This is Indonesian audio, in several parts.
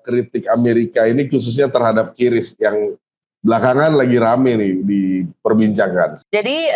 kritik Amerika ini khususnya terhadap QRIS yang belakangan lagi rame nih diperbincangkan. Jadi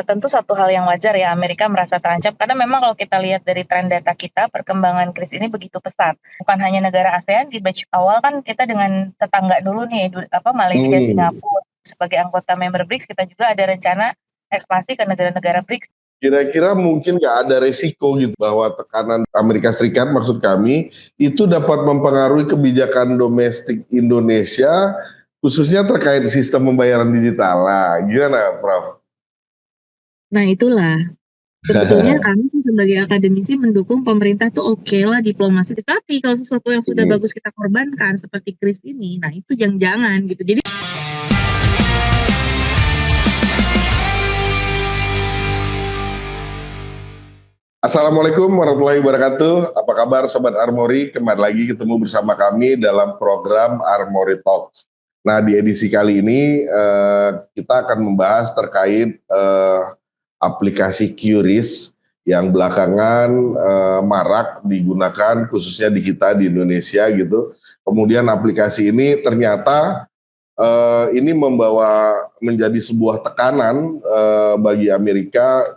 tentu satu hal yang wajar ya Amerika merasa terancam karena memang kalau kita lihat dari tren data kita perkembangan QRIS ini begitu pesat. Bukan hanya negara ASEAN, di batch awal kan kita dengan tetangga dulu nih Malaysia, Singapura sebagai anggota member BRICS, kita juga ada rencana ekspansi ke negara-negara BRICS. Kira-kira mungkin nggak ada resiko gitu bahwa tekanan Amerika Serikat maksud kami itu dapat mempengaruhi kebijakan domestik Indonesia khususnya terkait sistem pembayaran digital. Nah, gimana Prof? Nah itulah, sebetulnya kami sebagai akademisi mendukung pemerintah tuh oke lah diplomasi, tetapi kalau sesuatu yang sudah bagus kita korbankan seperti QRIS ini, nah itu jangan-jangan gitu. Jadi Assalamualaikum warahmatullahi wabarakatuh. Apa kabar Sobat Armory? Kembali lagi ketemu bersama kami dalam program Armory Talks. Nah, di edisi kali ini kita akan membahas terkait aplikasi QRIS yang belakangan marak digunakan khususnya di kita di Indonesia gitu. Kemudian aplikasi ini ternyata ini menjadi sebuah tekanan bagi Amerika,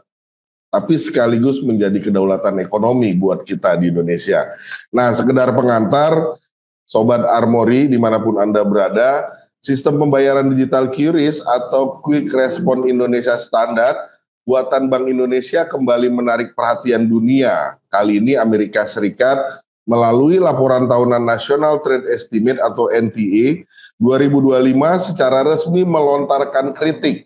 tapi sekaligus menjadi kedaulatan ekonomi buat kita di Indonesia. Nah, sekedar pengantar, Sobat Armory dimanapun Anda berada, sistem pembayaran digital QRIS atau Quick Response Indonesia Standard buatan Bank Indonesia kembali menarik perhatian dunia. Kali ini Amerika Serikat melalui laporan tahunan National Trade Estimate atau NTA 2025 secara resmi melontarkan kritik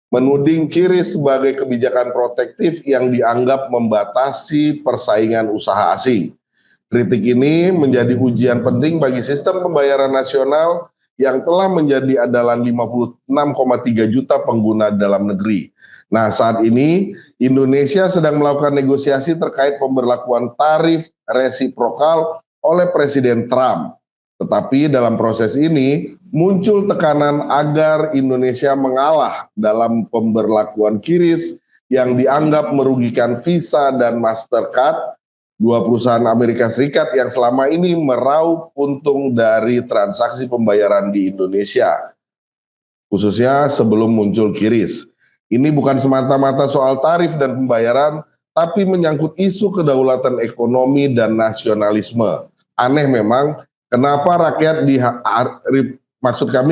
menuding QRIS sebagai kebijakan protektif yang dianggap membatasi persaingan usaha asing. Kritik ini menjadi ujian penting bagi sistem pembayaran nasional yang telah menjadi andalan 56,3 juta pengguna dalam negeri. Nah, saat ini Indonesia sedang melakukan negosiasi terkait pemberlakuan tarif resiprokal oleh Presiden Trump. Tetapi dalam proses ini muncul tekanan agar Indonesia mengalah dalam pemberlakuan QRIS yang dianggap merugikan Visa dan Mastercard, dua perusahaan Amerika Serikat yang selama ini meraup untung dari transaksi pembayaran di Indonesia, khususnya sebelum muncul QRIS. Ini bukan semata-mata soal tarif dan pembayaran, tapi menyangkut isu kedaulatan ekonomi dan nasionalisme. Aneh memang, kenapa rakyat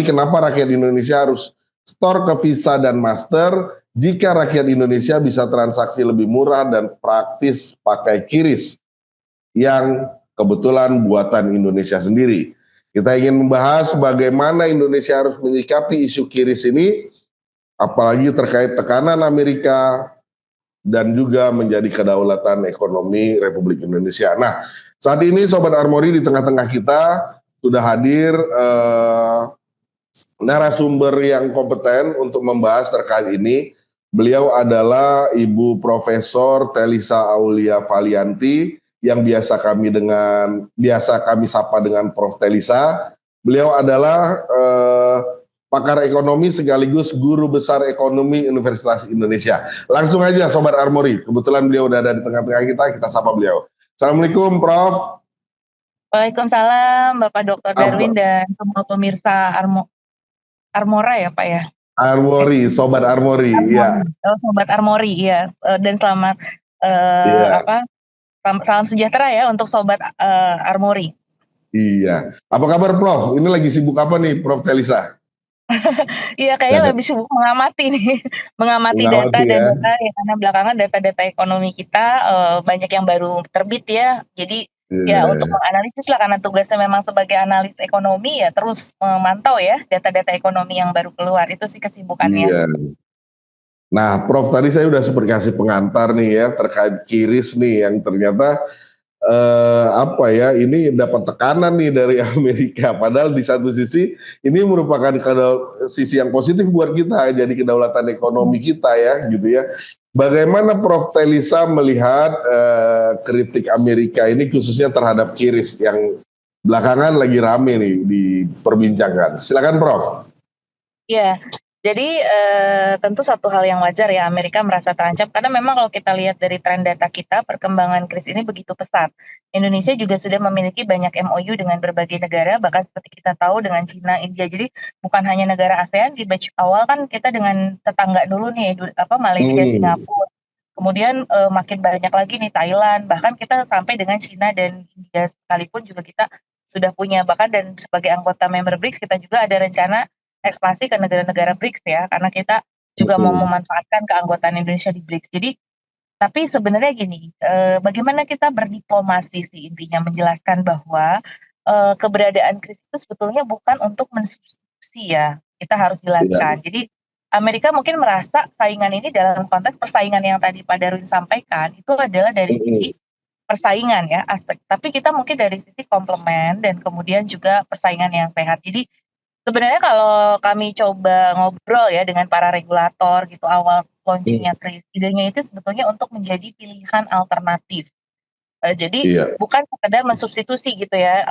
kenapa rakyat Indonesia harus store ke Visa dan Master jika rakyat Indonesia bisa transaksi lebih murah dan praktis pakai QRIS yang kebetulan buatan Indonesia sendiri. Kita ingin membahas bagaimana Indonesia harus menyikapi isu QRIS ini, apalagi terkait tekanan Amerika dan juga menjadi kedaulatan ekonomi Republik Indonesia. Nah, saat ini Sobat Armory di tengah-tengah kita sudah hadir narasumber yang kompeten untuk membahas terkait ini. Beliau adalah Ibu Profesor Telisa Aulia Valianti yang biasa kami sapa dengan Prof Telisa. Beliau adalah pakar ekonomi sekaligus guru besar ekonomi Universitas Indonesia. Langsung aja Sobat Armory, kebetulan beliau udah ada di tengah-tengah kita sapa beliau. Assalamualaikum Prof. Waalaikumsalam Bapak Dr. Darwin dan semua pemirsa Armora ya Pak ya? Armory, Sobat Armory, ya. Sobat Armory, ya. Dan selamat salam sejahtera ya untuk Sobat Armory. Iya. Apa kabar Prof? Ini lagi sibuk apa nih Prof Telisa? Iya kayaknya lebih sibuk mengamati nih, mengamati data ya. Ya karena belakangan data-data ekonomi kita banyak yang baru terbit ya. Jadi ya untuk menganalisis lah karena tugasnya memang sebagai analis ekonomi ya terus memantau ya data-data ekonomi yang baru keluar, itu sih kesibukannya. Iya. Nah Prof tadi saya udah seperti kasih pengantar nih ya terkait QRIS nih yang ternyata ini dapat tekanan nih dari Amerika, padahal di satu sisi ini merupakan sisi yang positif buat kita, jadi kedaulatan ekonomi kita ya gitu ya. Bagaimana Prof Telisa melihat kritik Amerika ini khususnya terhadap QRIS yang belakangan lagi rame nih diperbincangkan? Silakan Prof. Ya, Jadi, tentu suatu hal yang wajar ya Amerika merasa terancam karena memang kalau kita lihat dari tren data kita perkembangan kris ini begitu pesat. Indonesia juga sudah memiliki banyak MOU dengan berbagai negara bahkan seperti kita tahu dengan Cina, India. Jadi bukan hanya negara ASEAN, di batch awal kan kita dengan tetangga dulu nih Malaysia, Singapura. Kemudian, makin banyak lagi nih Thailand, bahkan kita sampai dengan Cina dan India sekalipun juga kita sudah punya. Bahkan dan sebagai anggota member BRICS kita juga ada rencana ekspansi ke negara-negara BRICS ya, karena kita juga mau memanfaatkan keanggotaan Indonesia di BRICS. Jadi, tapi sebenarnya gini, bagaimana kita berdiplomasi sih intinya menjelaskan bahwa, keberadaan KRIS itu sebetulnya bukan untuk mensubstitusi ya, kita harus jelaskan. Jadi, Amerika mungkin merasa saingan ini dalam konteks persaingan yang tadi Pak Darwin sampaikan, itu adalah dari sisi persaingan ya aspek, tapi kita mungkin dari sisi komplement dan kemudian juga persaingan yang sehat. Jadi, sebenarnya kalau kami coba ngobrol ya dengan para regulator gitu awal launching-nya KRIS, idenya itu sebetulnya untuk menjadi pilihan alternatif. Jadi bukan sekedar mensubstitusi gitu ya,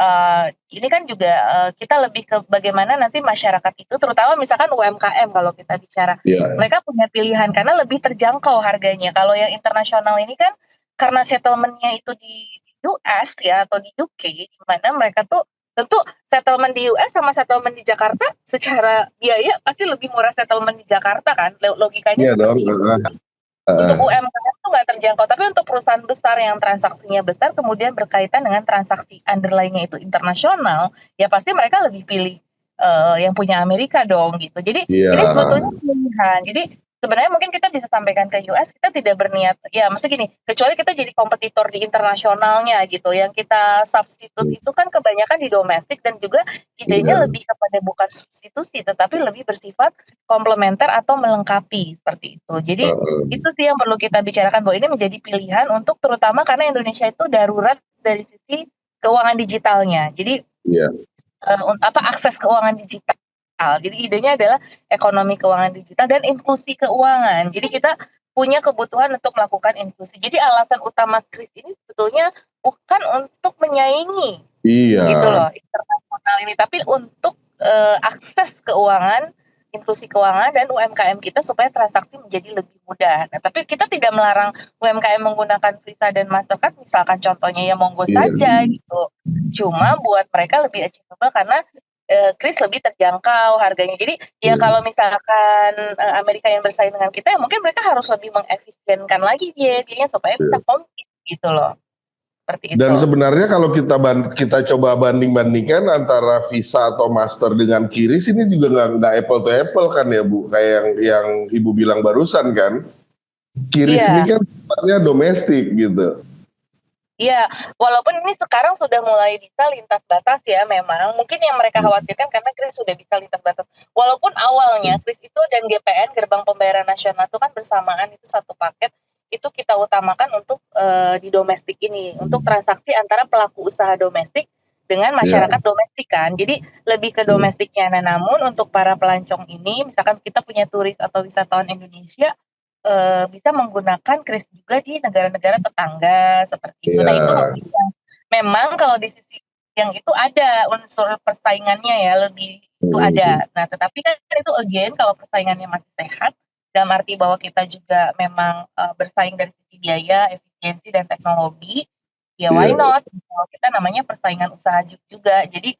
ini kan juga, kita lebih ke bagaimana nanti masyarakat itu terutama misalkan UMKM kalau kita bicara, mereka punya pilihan karena lebih terjangkau harganya. Kalau yang internasional ini kan karena settlement-nya itu di US ya atau di UK, di mana mereka tuh tentu settlement di US sama settlement di Jakarta secara biaya pasti lebih murah settlement di Jakarta kan, logikanya seperti itu. Untuk UMKM tuh nggak terjangkau, tapi untuk perusahaan besar yang transaksinya besar kemudian berkaitan dengan transaksi underlying-nya itu internasional, ya pasti mereka lebih pilih, yang punya Amerika dong gitu. Jadi ini sebetulnya pilihan. Jadi sebenarnya mungkin kita bisa sampaikan ke US, kita tidak berniat ya maksudnya gini, kecuali kita jadi kompetitor di internasionalnya gitu, yang kita substitute itu kan kebanyakan di domestik dan juga idenya lebih kepada bukan substitusi, tetapi lebih bersifat komplementer atau melengkapi, seperti itu. Jadi itu sih yang perlu kita bicarakan bahwa ini menjadi pilihan untuk terutama karena Indonesia itu darurat dari sisi keuangan digitalnya. Jadi akses keuangan digital. Jadi idenya adalah ekonomi keuangan digital dan inklusi keuangan. Jadi kita punya kebutuhan untuk melakukan inklusi. Jadi alasan utama KRIS ini sebetulnya bukan untuk menyaingi gitu loh internasional ini, tapi untuk akses keuangan, inklusi keuangan dan UMKM kita supaya transaksi menjadi lebih mudah. Nah, tapi kita tidak melarang UMKM menggunakan Visa dan Mastercard misalkan contohnya ya monggo saja gitu. Cuma buat mereka lebih achievable karena KRIS lebih terjangkau harganya. Jadi ya kalau misalkan Amerika yang bersaing dengan kita ya mungkin mereka harus lebih mengefisienkan lagi biayanya supaya bisa compete gitu loh. Seperti itu. Dan sebenarnya kalau kita coba banding-bandingkan antara Visa atau Master dengan QRIS ini juga nggak apple to apple kan ya Bu, kayak yang Ibu bilang barusan kan. QRIS ini kan sifatnya domestik gitu. Iya, walaupun ini sekarang sudah mulai bisa lintas batas ya memang. Mungkin yang mereka khawatirkan karena KRIS sudah bisa lintas batas. Walaupun awalnya KRIS itu dan GPN, Gerbang Pembayaran Nasional itu kan bersamaan, itu satu paket. Itu kita utamakan untuk di domestik ini. Untuk transaksi antara pelaku usaha domestik dengan masyarakat domestik kan. Jadi lebih ke domestiknya. Nah, namun untuk para pelancong ini, misalkan kita punya turis atau wisatawan Indonesia, bisa menggunakan KRIS juga di negara-negara tetangga seperti itu. Nah itu memang kalau di sisi yang itu ada unsur persaingannya ya lebih itu ada. Nah tetapi kan itu again kalau persaingannya masih sehat dalam arti bahwa kita juga memang bersaing dari sisi biaya, efisiensi dan teknologi, ya why not? Kita namanya persaingan usaha juga. Jadi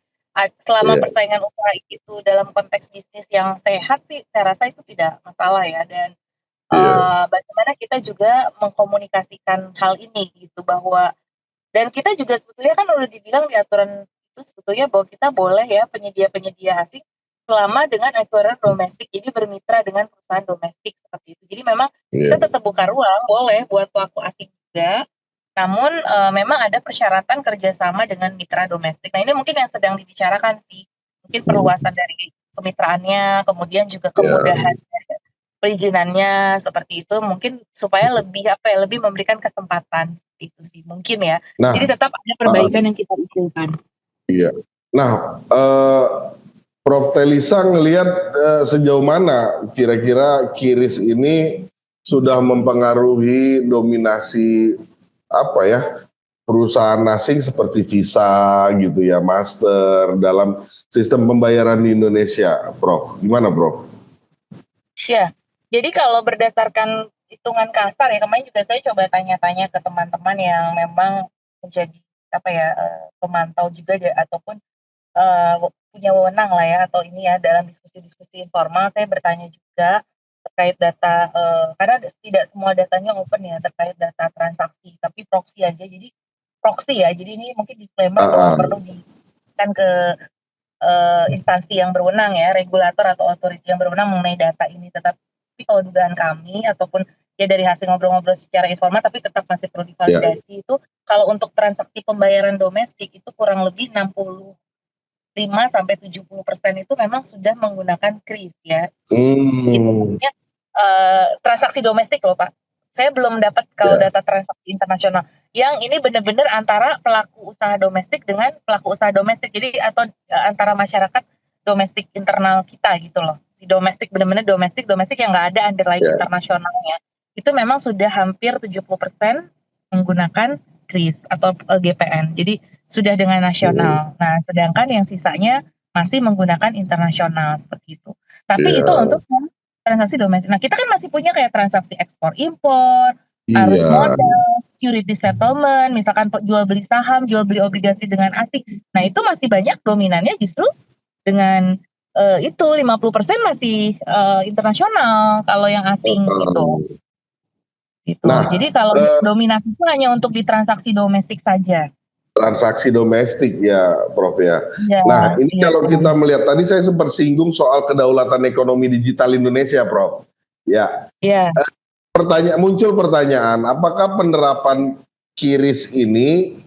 selama persaingan usaha itu dalam konteks bisnis yang sehat sih saya rasa itu tidak masalah ya. Dan bagaimana kita juga mengkomunikasikan hal ini gitu bahwa dan kita juga sebetulnya kan udah dibilang di aturan itu sebetulnya bahwa kita boleh ya penyedia-penyedia asing selama dengan aturan domestik, jadi bermitra dengan perusahaan domestik seperti itu. Jadi memang kita tetap buka ruang boleh buat pelaku asing juga, namun memang ada persyaratan kerjasama dengan mitra domestik. Nah ini mungkin yang sedang dibicarakan sih, mungkin perluasan dari kemitraannya, kemudian juga kemudahan perizinannya seperti itu mungkin supaya lebih lebih memberikan kesempatan itu sih mungkin ya. Nah, jadi tetap ada perbaikan yang kita usulkan. Iya. Nah, Prof. Telisa ngelihat sejauh mana kira-kira QRIS ini sudah mempengaruhi dominasi perusahaan asing seperti Visa gitu ya, Master dalam sistem pembayaran di Indonesia, Prof. Gimana, Prof? Ya, jadi kalau berdasarkan hitungan kasar ya, kemarin juga saya coba tanya-tanya ke teman-teman yang memang menjadi apa ya, pemantau juga ataupun, punya wewenang lah ya atau ini ya dalam diskusi-diskusi informal saya bertanya juga terkait data, karena tidak semua datanya open ya terkait data transaksi, tapi proxy aja. Jadi proxy ya, jadi ini mungkin disclaimer bahwa perlu diberikan ke instansi yang berwenang ya, regulator atau otoriti yang berwenang mengenai data ini. Tetapi kalau dugaan kami ataupun ya dari hasil ngobrol-ngobrol secara informal tapi tetap masih perlu divalidasi itu kalau untuk transaksi pembayaran domestik itu kurang lebih 65-70% itu memang sudah menggunakan kris ya. Itu maksudnya transaksi domestik loh Pak. Saya belum dapat kalau data transaksi internasional. Yang ini benar-benar antara pelaku usaha domestik dengan pelaku usaha domestik. Jadi atau antara masyarakat domestik internal kita gitu loh. Di domestik benar-benar domestik yang nggak ada underlying internasionalnya. Itu memang sudah hampir 70% menggunakan kris atau GPN. Jadi sudah dengan nasional. Nah, sedangkan yang sisanya masih menggunakan internasional seperti itu. Tapi itu untuk transaksi domestik. Nah, kita kan masih punya kayak transaksi ekspor impor, arus modal, security settlement, misalkan jual beli saham, jual beli obligasi dengan asing. Nah, itu masih banyak dominannya justru dengan itu 50% masih internasional kalau yang asing gitu. Gitu. Nah, jadi kalau dominasi itu hanya untuk di transaksi domestik saja. Transaksi domestik ya, Prof ya. Nah, ini kalau kita melihat tadi saya sempat singgung soal kedaulatan ekonomi digital Indonesia, Prof. Ya. Muncul pertanyaan, apakah penerapan QRIS ini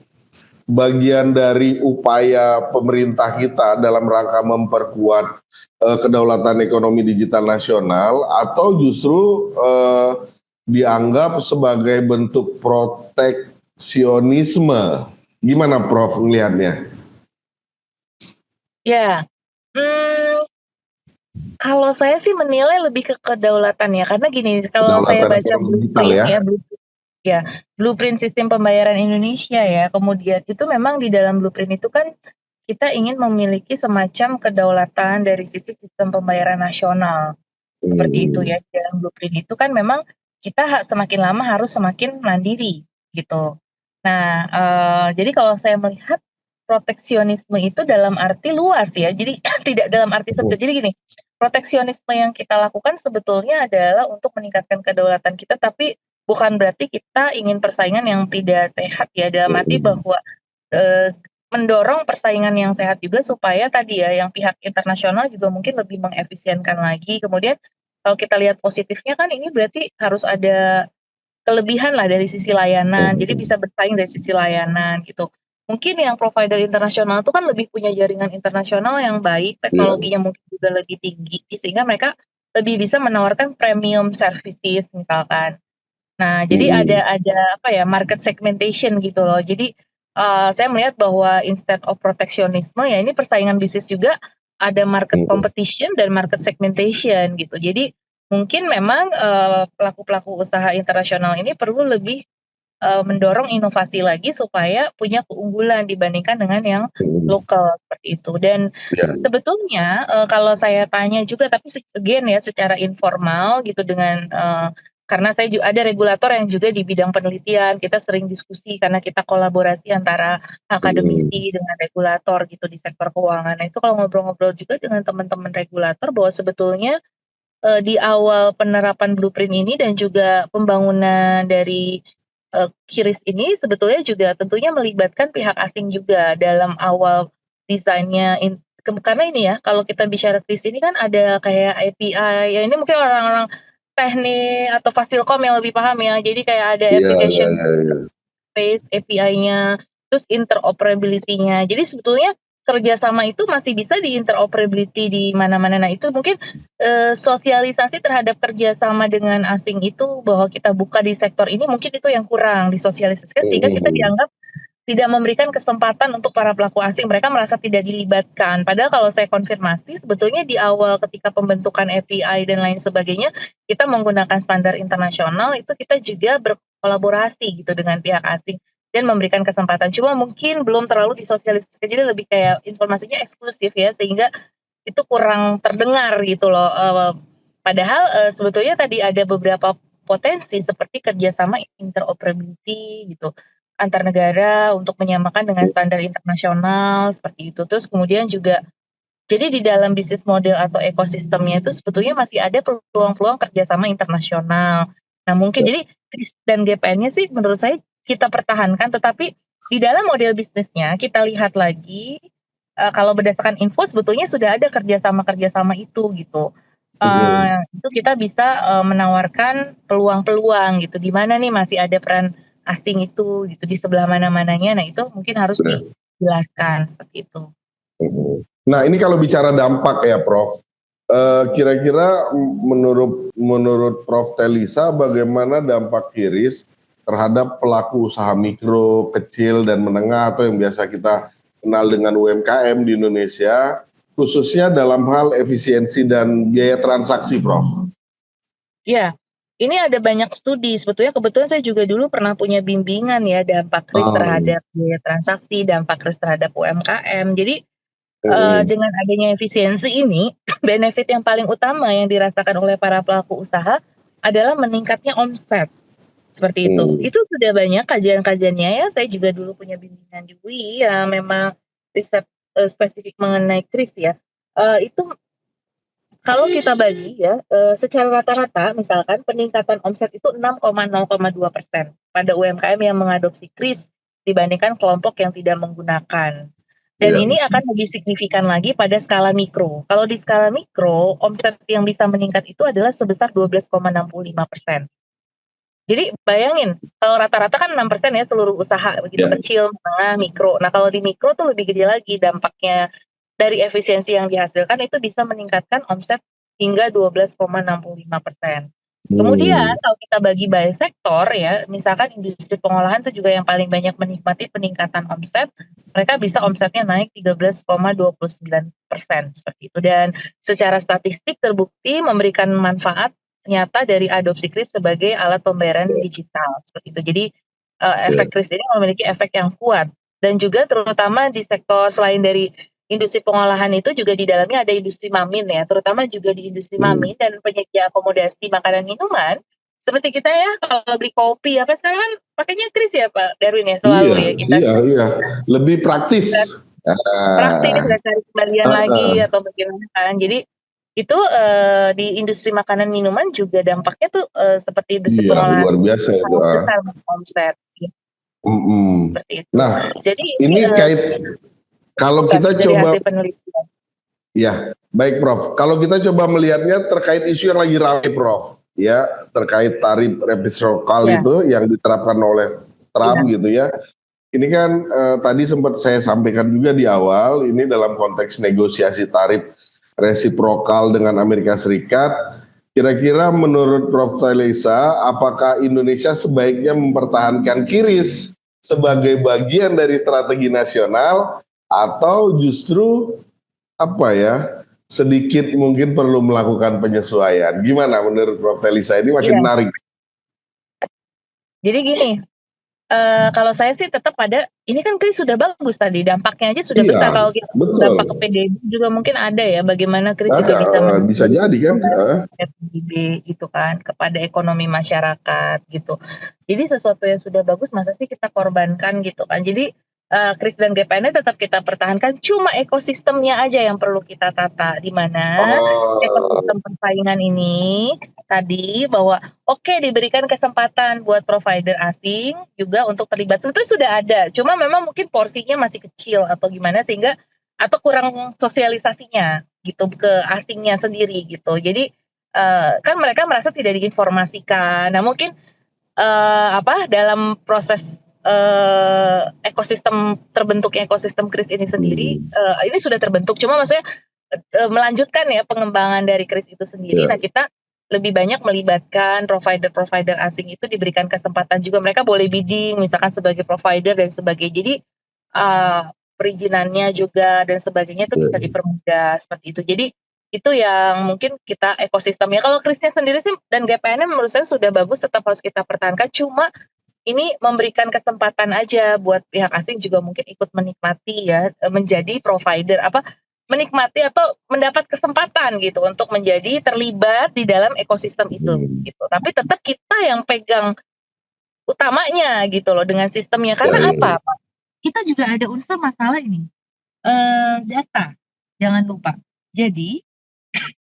bagian dari upaya pemerintah kita dalam rangka memperkuat kedaulatan ekonomi digital nasional atau justru dianggap sebagai bentuk proteksionisme? Gimana Prof melihatnya? Ya, kalau saya sih menilai lebih ke kedaulatan ya, karena gini, kalau saya baca blueprint blueprint sistem pembayaran Indonesia ya, kemudian itu memang di dalam blueprint itu kan kita ingin memiliki semacam kedaulatan dari sisi sistem pembayaran nasional, seperti itu ya. Di dalam blueprint itu kan memang kita semakin lama harus semakin mandiri gitu. Nah, jadi kalau saya melihat proteksionisme itu dalam arti luas ya, jadi tidak dalam arti sempit. Jadi gini, proteksionisme yang kita lakukan sebetulnya adalah untuk meningkatkan kedaulatan kita, tapi bukan berarti kita ingin persaingan yang tidak sehat ya, dalam arti bahwa mendorong persaingan yang sehat juga supaya tadi ya, yang pihak internasional juga mungkin lebih mengefisienkan lagi. Kemudian kalau kita lihat positifnya kan ini berarti harus ada kelebihan lah dari sisi layanan, jadi bisa bersaing dari sisi layanan gitu. Mungkin yang provider internasional itu kan lebih punya jaringan internasional yang baik, teknologinya mungkin juga lebih tinggi, sehingga mereka lebih bisa menawarkan premium services misalkan. Nah, jadi ada apa ya, market segmentation gitu loh. Jadi saya melihat bahwa instead of proteksionisme ya ini persaingan bisnis juga ada market competition dan market segmentation gitu. Jadi mungkin memang pelaku-pelaku usaha internasional ini perlu lebih mendorong inovasi lagi supaya punya keunggulan dibandingkan dengan yang lokal seperti itu. Dan sebetulnya kalau saya tanya juga, tapi again ya secara informal gitu dengan karena saya juga ada regulator yang juga di bidang penelitian, kita sering diskusi karena kita kolaborasi antara akademisi dengan regulator gitu di sektor keuangan. Nah itu kalau ngobrol-ngobrol juga dengan teman-teman regulator bahwa sebetulnya di awal penerapan blueprint ini dan juga pembangunan dari QRIS ini sebetulnya juga tentunya melibatkan pihak asing juga dalam awal desainnya. Karena ini ya, kalau kita bicara QRIS ini kan ada kayak API, ya ini mungkin orang-orang teknik atau Fasilkom yang lebih paham ya. Jadi kayak ada application space API-nya, terus interoperability-nya. Jadi sebetulnya kerjasama itu masih bisa di interoperability di mana-mana. Nah itu mungkin sosialisasi terhadap kerjasama dengan asing itu bahwa kita buka di sektor ini mungkin itu yang kurang disosialisasikan sehingga kita dianggap tidak memberikan kesempatan untuk para pelaku asing, mereka merasa tidak dilibatkan. Padahal kalau saya konfirmasi, sebetulnya di awal ketika pembentukan API dan lain sebagainya, kita menggunakan standar internasional, itu kita juga berkolaborasi gitu dengan pihak asing dan memberikan kesempatan. Cuma mungkin belum terlalu disosialisasikan, jadi lebih kayak informasinya eksklusif ya, sehingga itu kurang terdengar gitu loh Padahal sebetulnya tadi ada beberapa potensi seperti kerjasama interoperability gitu antar negara untuk menyamakan dengan standar internasional seperti itu. Terus kemudian juga jadi di dalam bisnis model atau ekosistemnya itu sebetulnya masih ada peluang-peluang kerjasama internasional. Nah mungkin jadi KRIS dan GPN-nya sih menurut saya kita pertahankan, tetapi di dalam model bisnisnya kita lihat lagi kalau berdasarkan info sebetulnya sudah ada kerjasama itu gitu. Itu kita bisa menawarkan peluang-peluang gitu, di mana nih masih ada peran asing itu gitu di sebelah mana-mananya. Nah itu mungkin harus dijelaskan seperti itu. Nah ini kalau bicara dampak ya Prof, kira-kira menurut Prof Telisa bagaimana dampak KRIS terhadap pelaku usaha mikro, kecil dan menengah atau yang biasa kita kenal dengan UMKM di Indonesia, khususnya dalam hal efisiensi dan biaya transaksi, Prof? Ya, ini ada banyak studi. Sebetulnya kebetulan saya juga dulu pernah punya bimbingan ya dampak KRIS terhadap biaya transaksi, dampak KRIS terhadap UMKM. Jadi dengan adanya efisiensi ini, benefit yang paling utama yang dirasakan oleh para pelaku usaha adalah meningkatnya omset. Seperti itu. Itu sudah banyak kajian-kajiannya ya. Saya juga dulu punya bimbingan di UI ya, memang riset spesifik mengenai KRIS ya. Itu kalau kita bagi ya, secara rata-rata misalkan peningkatan omset itu 6,02% pada UMKM yang mengadopsi KRIS dibandingkan kelompok yang tidak menggunakan. Dan ini akan lebih signifikan lagi pada skala mikro. Kalau di skala mikro, omset yang bisa meningkat itu adalah sebesar 12,65%. Jadi bayangin, kalau rata-rata kan 6% ya seluruh usaha, begitu kecil, menengah, mikro. Nah kalau di mikro tuh lebih gede lagi dampaknya dari efisiensi yang dihasilkan itu bisa meningkatkan omset hingga 12,65%. Kemudian kalau kita bagi by sektor ya, misalkan industri pengolahan itu juga yang paling banyak menikmati peningkatan omset, mereka bisa omsetnya naik 13,29% seperti itu. Dan secara statistik terbukti memberikan manfaat nyata dari adopsi KRIS sebagai alat pembayaran digital seperti itu. Jadi efek KRIS ini memiliki efek yang kuat dan juga terutama di sektor selain dari industri pengolahan itu juga di dalamnya ada industri mamin ya, terutama juga di industri mamin dan penyedia akomodasi makanan minuman. Seperti kita ya kalau beli kopi apa sekarang kan pakainya KRIS ya Pak Darwin ya selalu ya kita. Iya, lebih praktis. Praktis nggak cari kembalian lagi atau bagaimana kan. Jadi itu di industri makanan minuman juga dampaknya tuh seperti industri pengolahan luar biasa itu. besar omset. Seperti itu. Nah, jadi ini kalau kita coba ya baik Prof. Kalau kita coba melihatnya terkait isu yang lagi ramai Prof. Ya terkait tarif resiprokal itu yang diterapkan oleh Trump gitu ya. Ini kan tadi sempat saya sampaikan juga di awal ini dalam konteks negosiasi tarif resiprokal dengan Amerika Serikat. Kira-kira menurut Prof. Telisa, apakah Indonesia sebaiknya mempertahankan KRIS sebagai bagian dari strategi nasional atau justru sedikit mungkin perlu melakukan penyesuaian? Gimana menurut Prof. Telisa? Ini makin menarik. Jadi gini, kalau saya sih tetap ada, ini kan KRIS sudah bagus tadi, dampaknya aja sudah besar. Kalau kita dampak ke PDB juga mungkin ada ya, bagaimana KRIS juga bisa jadi kan PDB gitu kan, kepada ekonomi masyarakat gitu. Jadi sesuatu yang sudah bagus masa sih kita korbankan gitu kan. Jadi KRIS dan GPN tetap kita pertahankan, cuma ekosistemnya aja yang perlu kita tata, di mana ekosistem persaingan ini tadi bahwa diberikan kesempatan buat provider asing juga untuk terlibat. Sebetulnya sudah ada, cuma memang mungkin porsinya masih kecil atau gimana sehingga atau kurang sosialisasinya gitu ke asingnya sendiri gitu. Jadi kan mereka merasa tidak diinformasikan. Nah mungkin dalam proses terbentuknya ekosistem KRIS ini sendiri ini sudah terbentuk, cuma maksudnya melanjutkan ya pengembangan dari KRIS itu sendiri. Nah kita lebih banyak melibatkan provider asing, itu diberikan kesempatan juga, mereka boleh bidding misalkan sebagai provider dan sebagainya. Jadi perizinannya juga dan sebagainya itu bisa dipermudah seperti itu. Jadi itu yang mungkin kita ekosistemnya. Kalau KRIS-nya sendiri sih dan GPN menurut saya sudah bagus, tetap harus kita pertahankan, cuma ini memberikan kesempatan aja buat pihak asing juga mungkin ikut menikmati ya, menjadi provider menikmati atau mendapat kesempatan gitu untuk menjadi terlibat di dalam ekosistem itu gitu. Tapi tetap kita yang pegang utamanya gitu loh dengan sistemnya. Karena apa? Kita juga ada unsur masalah ini, data, jangan lupa. Jadi,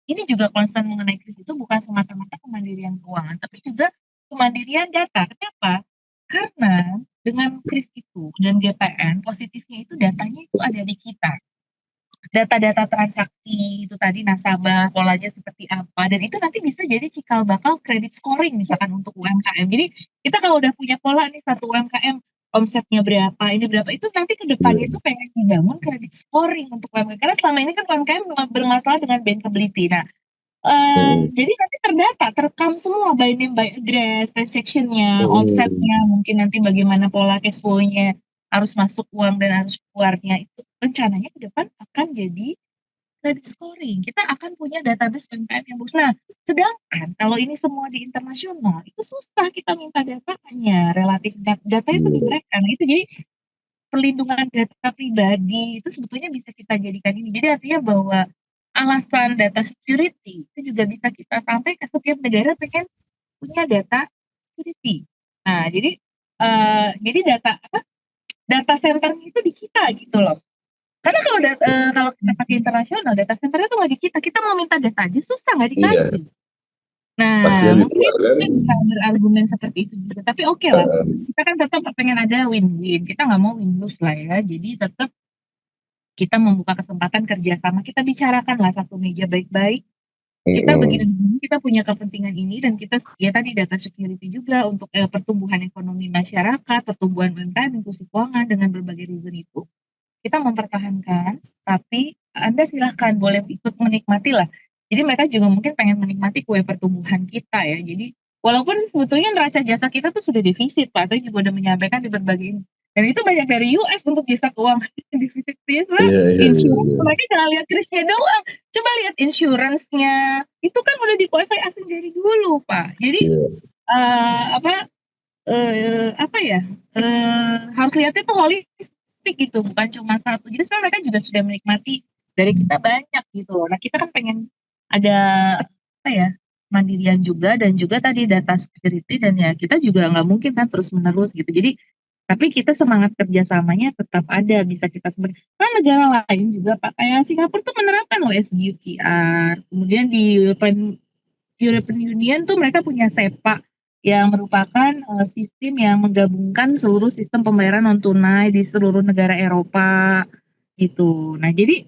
ini juga concern mengenai kris itu bukan semata-mata kemandirian keuangan, tapi juga kemandirian data. Kenapa? Karena dengan kris itu dan GPN, positifnya itu datanya itu ada di kita. Data-data transaksi itu tadi nasabah, polanya seperti apa, dan itu nanti bisa jadi cikal bakal kredit scoring misalkan untuk UMKM. Jadi kita kalau udah punya pola nih satu UMKM omsetnya berapa, ini berapa, itu nanti ke depannya itu pengen dibangun kredit scoring untuk UMKM. Karena selama ini kan UMKM bermasalah dengan bankability. Nah, jadi nanti terdata, terekam semua by name, by address, transaction-nya, omsetnya, mungkin nanti bagaimana pola cash flow-nya, harus masuk uang dan harus keluarnya, itu rencananya ke depan akan jadi credit scoring. Kita akan punya database UMKM yang bagus. Nah, sedangkan kalau ini semua di internasional, itu susah kita minta datanya, relatif data itu di mereka. Nah, itu jadi perlindungan data pribadi itu sebetulnya bisa kita jadikan ini. Jadi artinya bahwa alasan data security itu juga bisa kita sampai ke setiap negara pengen punya data security. Nah, jadi data centernya itu di kita gitu loh. Karena kalau kita pakai internasional, data centernya itu nggak di kita. Kita mau minta data aja susah, nggak dikasih. Nah, mungkin kita bisa berargumen seperti itu juga. Tapi oke lah, kita kan tetap pengen ada win-win. Kita nggak mau win-lose lah ya. Jadi tetap kita membuka kesempatan kerjasama, kita bicarakan lah satu meja baik-baik. Kita begini, kita punya kepentingan ini dan kita ya tadi data security juga untuk pertumbuhan ekonomi masyarakat, pertumbuhan UMKM, inklusi keuangan dengan berbagai reason itu. Kita mempertahankan, tapi Anda silahkan boleh ikut menikmati lah. Jadi mereka juga mungkin pengen menikmati kue pertumbuhan kita ya. Jadi walaupun sebetulnya neraca jasa kita tuh sudah defisit Pak, saya juga udah menyampaikan di berbagai dan itu banyak dari US untuk jasa keuangan defisit ya. Insurance mereka jangan lihat krisnya doang, coba lihat insurance-nya itu kan udah dikuasai asing dari dulu Pak. Jadi harus lihatnya tuh holistik gitu, bukan cuma satu. Jadi sebenarnya mereka juga sudah menikmati dari kita banyak gitu loh. Nah kita kan pengen ada mandirian juga dan juga tadi data security dan ya kita juga nggak mungkin kan terus menerus gitu. Jadi tapi kita semangat kerjasamanya tetap ada, bisa kita sebenarnya. Kan negara lain juga Pak, kayak Singapura tuh menerapkan SGQR, kemudian di European Union tuh mereka punya SEPA yang merupakan sistem yang menggabungkan seluruh sistem pembayaran non tunai di seluruh negara Eropa gitu. Nah jadi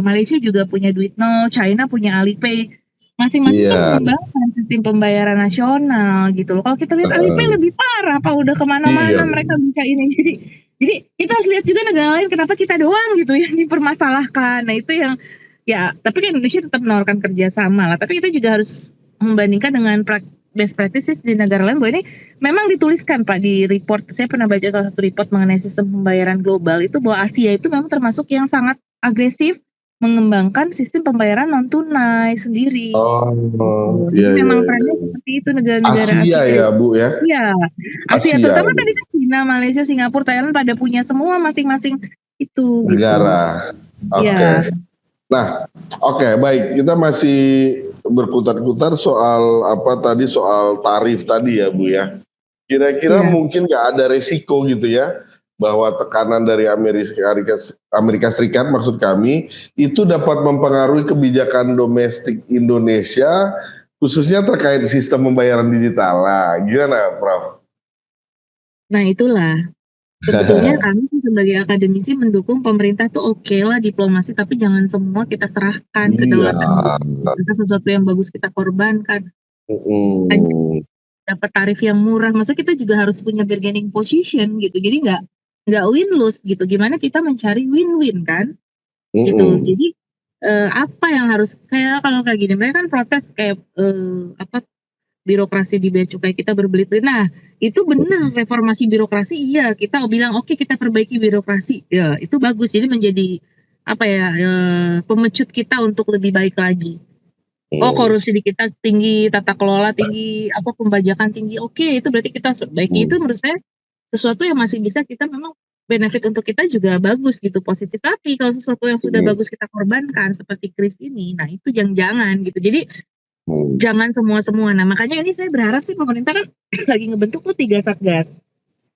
Malaysia juga punya Duitno, China punya Alipay. Masing-masing tuh mengembangkan sistem pembayaran nasional gitu loh. Kalau kita lihat Alipay lebih parah, Pak, udah kemana-mana mereka bisa ini. Jadi kita harus lihat juga negara lain kenapa kita doang gitu yang dipermasalahkan. Nah itu yang ya, tapi kan Indonesia tetap menawarkan kerjasama lah. Tapi kita juga harus membandingkan dengan best practices di negara lain bahwa ini memang dituliskan Pak di report. Saya pernah baca salah satu report mengenai sistem pembayaran global itu bahwa Asia itu memang termasuk yang sangat agresif mengembangkan sistem pembayaran non tunai sendiri. Jadi memang trennya seperti itu negara-negara Asia ya Bu ya? Iya, Asia terutama tadi kan China, Malaysia, Singapura, Thailand pada punya semua masing-masing itu negara. Gitu. Oke. Nah, baik, kita masih berkutat-kutat soal soal tarif tadi ya Bu ya. Kira-kira mungkin nggak ada resiko gitu ya bahwa tekanan dari Amerika Serikat maksud kami itu dapat mempengaruhi kebijakan domestik Indonesia khususnya terkait sistem pembayaran digital. Nah, gimana Prof? Nah itulah sebetulnya kami sebagai akademisi mendukung pemerintah tuh oke lah diplomasi, tapi jangan semua kita serahkan ke kedaulatan kita, sesuatu yang bagus kita korbankan. Dapat tarif yang murah, maksudnya kita juga harus punya bargaining position gitu. Jadi nggak win-lose gitu. Gimana kita mencari win-win kan? Gitu. Jadi apa yang harus kalau kayak gini mereka kan protes kayak birokrasi di bea cukai kita berbelit-belit. Nah, itu benar reformasi birokrasi iya, kita bilang oke, kita perbaiki birokrasi. Ya, itu bagus. Jadi menjadi pemecut kita untuk lebih baik lagi. Oh, korupsi di kita tinggi, tata kelola tinggi, pembajakan tinggi. Oke, itu berarti kita perbaiki. Itu menurut saya sesuatu yang masih bisa kita memang benefit untuk kita juga bagus gitu, positif. Tapi kalau sesuatu yang sudah bagus kita korbankan seperti kris ini, nah itu jangan gitu. Jadi jangan semua. Nah makanya ini saya berharap sih pemerintah kan lagi ngebentuk tuh 3 satgas.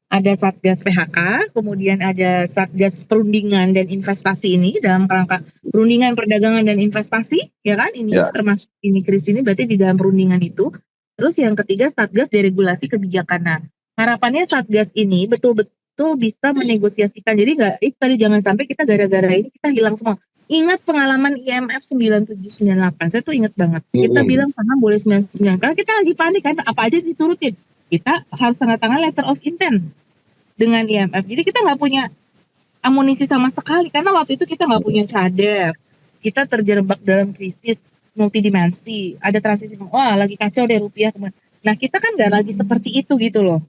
Ada Satgas PHK, kemudian ada Satgas Perundingan dan Investasi ini dalam kerangka perundingan, perdagangan dan investasi, ya kan? Ini termasuk ini kris ini berarti di dalam perundingan itu. Terus yang ketiga Satgas Deregulasi Kebijakan. Nah, harapannya Satgas ini betul-betul bisa menegosiasikan. Jadi tadi jangan sampai kita gara-gara ini kita hilang semua. Ingat pengalaman IMF 9798, saya tuh ingat banget. Kita bilang saham boleh 99, karena kita lagi panik kan, apa aja diturutin. Kita harus tanda tangan letter of intent dengan IMF. Jadi kita nggak punya amunisi sama sekali karena waktu itu kita nggak punya cadar. Kita terjebak dalam krisis multidimensi. Ada transisi, wah lagi kacau deh rupiah. Nah kita kan nggak lagi seperti itu gitu loh.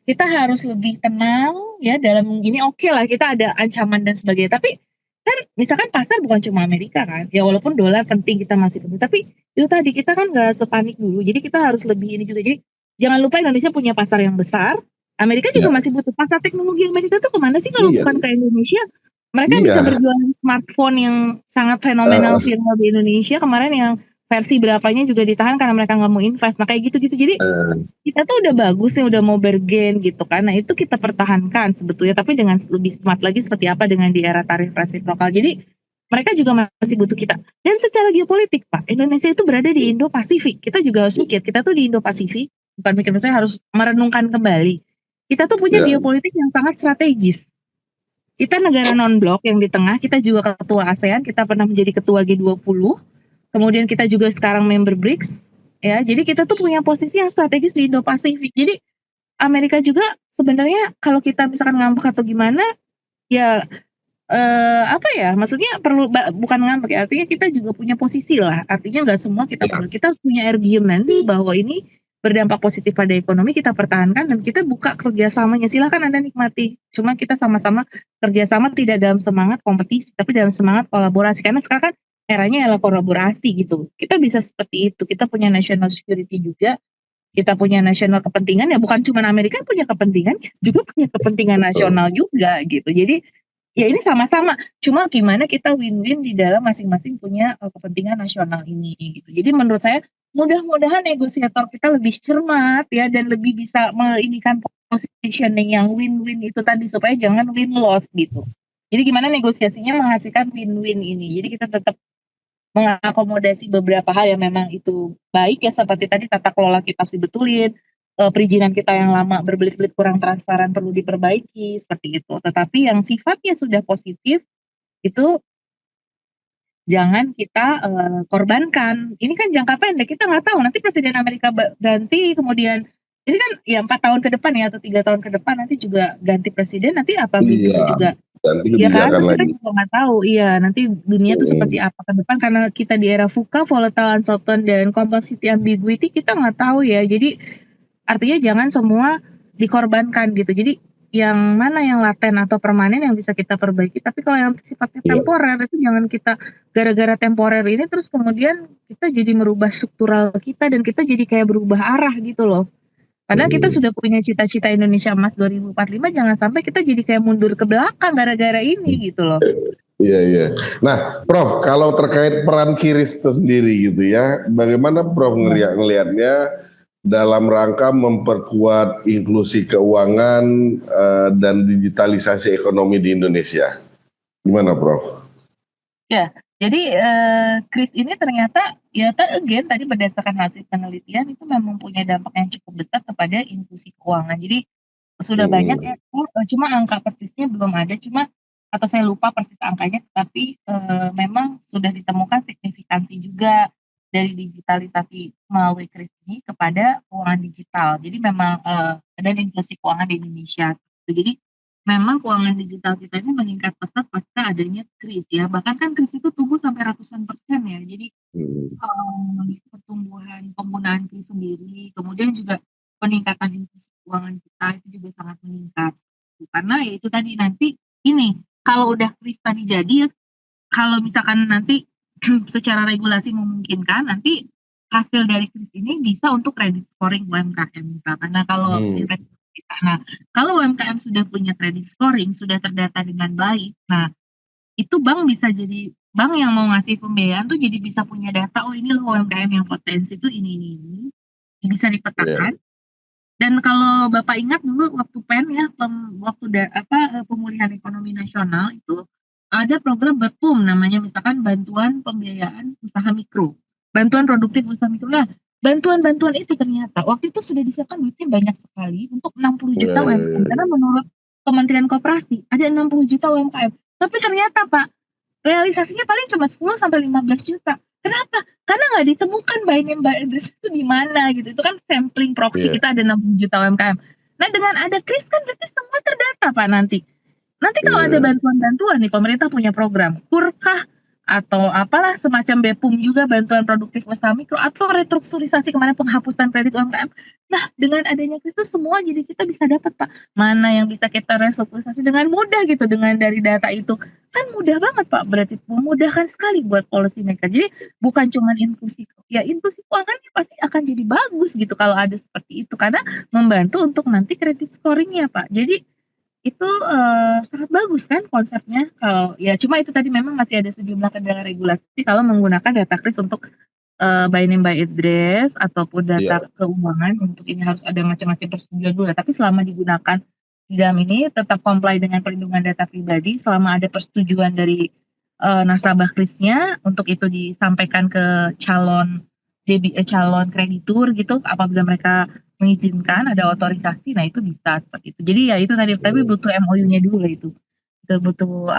Kita harus lebih tenang ya dalam gini. Oke lah kita ada ancaman dan sebagainya. Tapi kan misalkan pasar bukan cuma Amerika kan. Ya walaupun dolar penting kita masih penting. Tapi itu tadi kita kan nggak sepanik dulu. Jadi kita harus lebih ini juga. Jadi jangan lupa Indonesia punya pasar yang besar. Amerika juga masih butuh pasar teknologi. Amerika tuh kemana sih kalau bukan ke Indonesia? Mereka bisa berjualan smartphone yang sangat fenomenal viral di Indonesia. Kemarin yang versi berapanya juga ditahan karena mereka nggak mau invest. Nah kayak gitu-gitu. Jadi kita tuh udah bagus nih, udah mau bergen gitu kan. Nah itu kita pertahankan sebetulnya. Tapi dengan lebih smart lagi seperti apa dengan di era tarif resiprokal. Jadi mereka juga masih butuh kita. Dan secara geopolitik Pak, Indonesia itu berada di Indo-Pasifik. Kita juga harus mikir, kita tuh di Indo-Pasifik. Bukan mikir, misalnya harus merenungkan kembali. Kita tuh punya geopolitik yang sangat strategis. Kita negara non-blok yang di tengah, kita juga ketua ASEAN, kita pernah menjadi ketua G20. Kemudian kita juga sekarang member BRICS. Ya, jadi kita tuh punya posisi yang strategis di Indo-Pasifik. Jadi Amerika juga sebenarnya kalau kita misalkan ngambek atau gimana, ya maksudnya perlu bukan ngambek ya, artinya kita juga punya posisi lah. Artinya nggak semua kita harus punya argumen bahwa ini berdampak positif pada ekonomi, kita pertahankan dan kita buka kerjasamanya. Silahkan Anda nikmati. Cuma kita sama-sama kerjasama tidak dalam semangat kompetisi, tapi dalam semangat kolaborasi. Karena sekarang kan eranya adalah kolaborasi gitu. Kita bisa seperti itu. Kita punya national security juga. Kita punya national kepentingan. Ya bukan cuma Amerika punya kepentingan, kita juga punya kepentingan nasional juga gitu. Jadi ya ini sama-sama. Cuma gimana kita win-win di dalam masing-masing punya kepentingan nasional ini gitu. Jadi menurut saya mudah-mudahan negosiator kita lebih cermat ya dan lebih bisa menginikan positioning yang win-win itu tadi supaya jangan win-loss gitu. Jadi gimana negosiasinya menghasilkan win-win ini. Jadi kita tetap mengakomodasi beberapa hal yang memang itu baik ya seperti tadi tata kelola kita harus dibetulin, perizinan kita yang lama berbelit-belit kurang transparan perlu diperbaiki seperti itu. Tetapi yang sifatnya sudah positif itu jangan kita korbankan. Ini kan jangka pendek, kita nggak tahu nanti Presiden Amerika ganti, kemudian ini kan ya 4 tahun ke depan ya atau 3 tahun ke depan nanti juga ganti presiden, nanti apa begitu juga ganti ya kan, kebijakan kita lagi. juga nggak tahu nanti dunia tuh seperti apa ke depan karena kita di era VUCA, volatile uncertain dan complexity ambiguity, kita nggak tahu ya. Jadi artinya jangan semua dikorbankan gitu. Jadi yang mana yang laten atau permanen yang bisa kita perbaiki. Tapi kalau yang sifatnya temporer itu jangan kita gara-gara temporer ini terus kemudian kita jadi merubah struktural kita dan kita jadi kayak berubah arah gitu loh. Padahal kita sudah punya cita-cita Indonesia Emas 2045, jangan sampai kita jadi kayak mundur ke belakang gara-gara ini gitu loh. Iya. Nah, Prof, kalau terkait peran QRIS itu sendiri gitu ya, bagaimana Prof ngelihatnya dalam rangka memperkuat inklusi keuangan dan digitalisasi ekonomi di Indonesia? Gimana, Prof? Ya, jadi kris ini ternyata ya again tadi berdasarkan hasil penelitian itu memang punya dampak yang cukup besar kepada inklusi keuangan. Jadi sudah banyak ya, cuma angka persisnya belum ada, atau saya lupa persis angkanya, tapi memang sudah ditemukan signifikansi juga dari digitalisasi melalui kris ini kepada keuangan digital. Jadi memang dan inklusi keuangan di Indonesia. Jadi memang keuangan digital kita ini meningkat pesat pasca adanya kris ya. Bahkan kan kris itu tumbuh sampai ratusan persen ya. Jadi pertumbuhan penggunaan kris sendiri, kemudian juga peningkatan inklusi keuangan kita itu juga sangat meningkat. Karena ya itu tadi nanti ini kalau udah kris tadi jadi ya, kalau misalkan nanti secara regulasi memungkinkan nanti hasil dari kris ini bisa untuk credit scoring UMKM misalkan. Nah kalau kita. Nah, kalau UMKM sudah punya credit scoring, sudah terdata dengan baik, nah itu bank yang mau ngasih pembiayaan tuh jadi bisa punya data, oh ini loh UMKM yang potensi tuh ini, bisa dipetakan. Dan kalau Bapak ingat dulu waktu PEN ya, pemulihan ekonomi nasional itu ada program BEPUM namanya, misalkan bantuan pembiayaan usaha mikro, bantuan produktif usaha mikro. Nah, bantuan-bantuan itu ternyata waktu itu sudah disiapkan duitnya banyak sekali untuk 60 juta UMKM. Karena menurut Kementerian Koperasi ada 60 juta UMKM. Tapi ternyata Pak, realisasinya paling cuma 10 sampai 15 juta. Kenapa? Karena nggak ditemukan by name by address itu di mana gitu. Itu kan sampling proxy kita ada 60 juta UMKM. Nah, dengan ada kris kan berarti semua terdata Pak nanti. Nanti kalau ada bantuan-bantuan nih, pemerintah punya program KUR-kah atau apalah semacam BEPUM juga, bantuan produktif usaha mikro, atau restrukturisasi kemarin penghapusan kredit UMKM. Nah, dengan adanya kris itu semua jadi kita bisa dapat Pak, mana yang bisa kita restrukturisasi dengan mudah gitu, dengan dari data itu. Kan mudah banget Pak, berarti memudahkan sekali buat policy maker. Jadi bukan cuma inklusi, ya inklusi keuangannya pasti akan jadi bagus gitu kalau ada seperti itu, karena membantu untuk nanti kredit scoringnya Pak. Jadi itu sangat bagus kan konsepnya. Kalau ya cuma itu tadi memang masih ada sejumlah kendala regulasi kalau menggunakan data kris untuk by name by address ataupun data keuangan. Untuk ini harus ada macam-macam persetujuan dulu. Tapi selama digunakan di dalam ini tetap comply dengan perlindungan data pribadi, selama ada persetujuan dari nasabah krisnya, untuk itu disampaikan ke calon kreditur gitu, apabila mereka mengizinkan ada otorisasi, nah itu bisa seperti itu. Jadi ya itu tadi, tapi butuh MOU-nya dulu itu. Butuh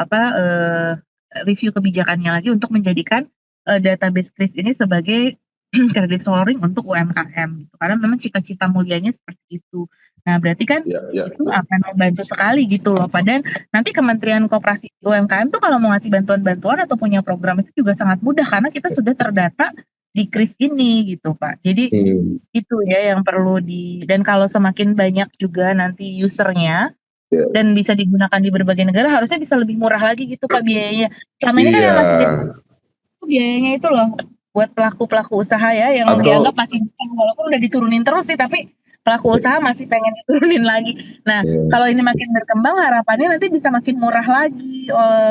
review kebijakannya lagi untuk menjadikan database kris ini sebagai credit scoring untuk UMKM gitu. Karena memang cita-cita mulianya seperti itu. Nah, berarti kan itu akan membantu sekali gitu loh. Padahal nanti Kementerian Koperasi UMKM tuh kalau mau ngasih bantuan-bantuan atau punya program itu juga sangat mudah karena kita sudah terdata di kris ini gitu Pak. Jadi itu ya yang perlu dan kalau semakin banyak juga nanti usernya dan bisa digunakan di berbagai negara, harusnya bisa lebih murah lagi gitu Pak biayanya. Selama ini kan yang masih biayanya itu loh buat pelaku-pelaku usaha ya yang dianggap masih, walaupun udah diturunin terus sih, tapi pelaku usaha masih pengen diturunin lagi. Nah, kalau ini makin berkembang, harapannya nanti bisa makin murah lagi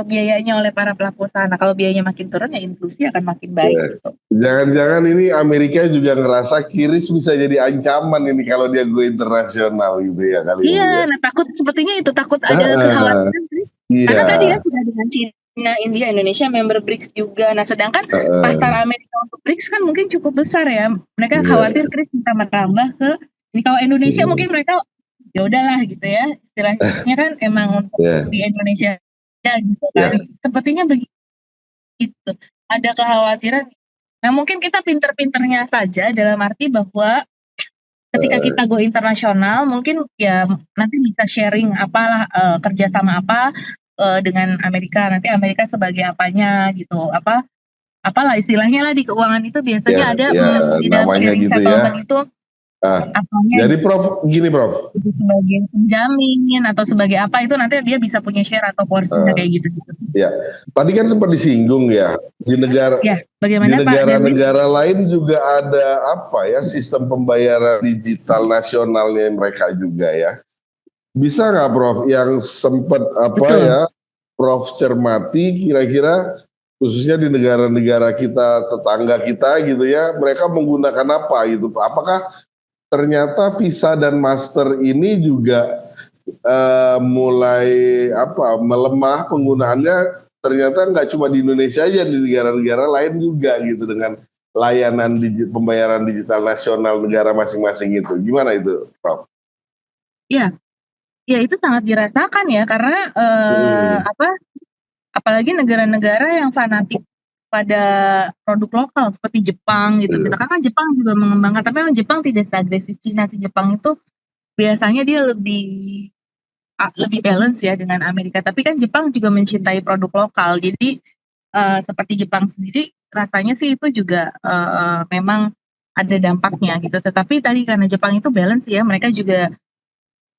biayanya oleh para pelaku usaha. Nah, kalau biayanya makin turun, ya inklusi akan makin baik. Gitu. Jangan-jangan ini Amerika juga ngerasa kiris bisa jadi ancaman ini kalau dia go internasional gitu ya kali ini. Iya, nah takut sepertinya itu, takut ada kekhawatiran. Karena tadi ya sudah dengan China, India, Indonesia member BRICS juga. Nah, sedangkan pasar Amerika untuk BRICS kan mungkin cukup besar ya. Mereka khawatir kris bisa merambah ke ini. Kalau Indonesia mungkin mereka ya udahlah gitu ya, istilahnya kan emang untuk di Indonesia ya gitu kan. Sepertinya begitu. Ada kekhawatiran. Nah, mungkin kita pinter-pinternya saja dalam arti bahwa ketika kita go internasional, mungkin ya nanti bisa sharing apalah kerjasama apa dengan Amerika. Nanti Amerika sebagai apanya gitu, apalah istilahnya lah di keuangan itu biasanya ada di dalam sharing gitu settlement itu. Jadi Prof, gini Prof, sebagai penjamin atau sebagai apa itu nanti dia bisa punya share atau porsinya kayak gitu. Ya, tadi kan sempat disinggung ya di negara lain juga ada sistem pembayaran digital nasionalnya mereka juga ya. Bisa nggak Prof yang sempat Prof cermati kira-kira khususnya di negara-negara kita tetangga kita gitu ya, mereka menggunakan apa gitu? Apakah ternyata Visa dan Master ini juga mulai melemah penggunaannya, ternyata nggak cuma di Indonesia aja, di negara-negara lain juga gitu dengan layanan pembayaran digital nasional negara masing-masing itu. Gimana itu, Prof? Ya itu sangat dirasakan ya karena apalagi negara-negara yang fanatik pada produk lokal seperti Jepang gitu. Kita kan Jepang juga mengembangkan, tapi memang Jepang tidak seagresif Cina. Si Jepang itu biasanya dia lebih balance ya dengan Amerika. Tapi kan Jepang juga mencintai produk lokal. Jadi seperti Jepang sendiri rasanya sih itu juga memang ada dampaknya gitu. Tetapi tadi karena Jepang itu balance ya, mereka juga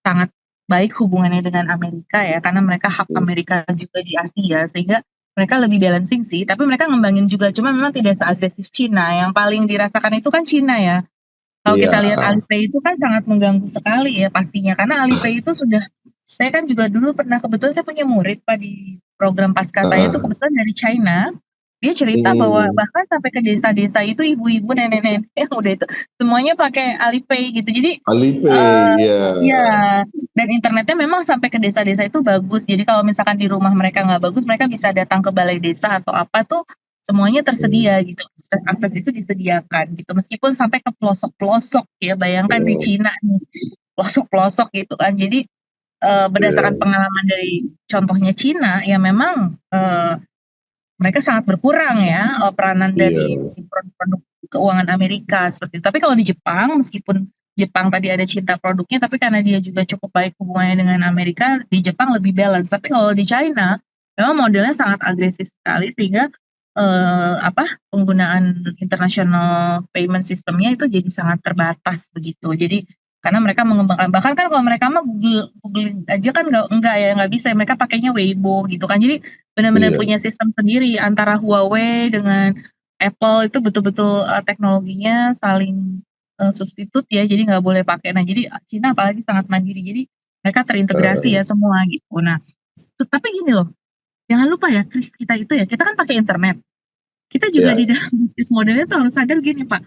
sangat baik hubungannya dengan Amerika ya, karena mereka hub Amerika juga di Asia, sehingga mereka lebih balancing sih, tapi mereka ngembangin juga, cuma memang tidak seagresif Cina. Yang paling dirasakan itu kan Cina ya. Kalau Iya. kita lihat Alipay itu kan sangat mengganggu sekali ya pastinya, karena Alipay itu sudah saya kan juga dulu pernah kebetulan saya punya murid Pak di program Paskataya itu kebetulan dari China. Dia cerita bahwa bahkan sampai ke desa-desa itu ibu-ibu, nenek-nenek yang udah itu semuanya pakai Alipay gitu. Jadi Alipay, ya, dan internetnya memang sampai ke desa-desa itu bagus. Jadi kalau misalkan di rumah mereka nggak bagus, mereka bisa datang ke balai desa atau apa tuh semuanya tersedia gitu. Akses itu disediakan gitu. Meskipun sampai ke pelosok-pelosok ya, bayangkan di Cina nih, pelosok-pelosok gitu kan. Jadi berdasarkan pengalaman dari contohnya Cina, ya memang mereka sangat berkurang ya peranan dari produk-produk keuangan Amerika seperti itu. Tapi kalau di Jepang, meskipun Jepang tadi ada cinta produknya, tapi karena dia juga cukup baik hubungannya dengan Amerika, di Jepang lebih balance. Tapi kalau di China, memang modelnya sangat agresif sekali sehingga penggunaan international payment systemnya itu jadi sangat terbatas begitu. Jadi karena mereka mengembangkan, bahkan kan kalau mereka mah Google aja kan nggak bisa, mereka pakainya Weibo gitu kan. Jadi benar-benar punya sistem sendiri antara Huawei dengan Apple itu betul-betul teknologinya saling substitut ya, jadi nggak boleh pakai. Nah jadi Cina apalagi sangat mandiri, jadi mereka terintegrasi ya semua gitu. Nah tapi gini loh, jangan lupa ya Kris, kita itu ya, kita kan pakai internet. Kita juga di dalam bisnis modelnya tuh harus sadar gini Pak,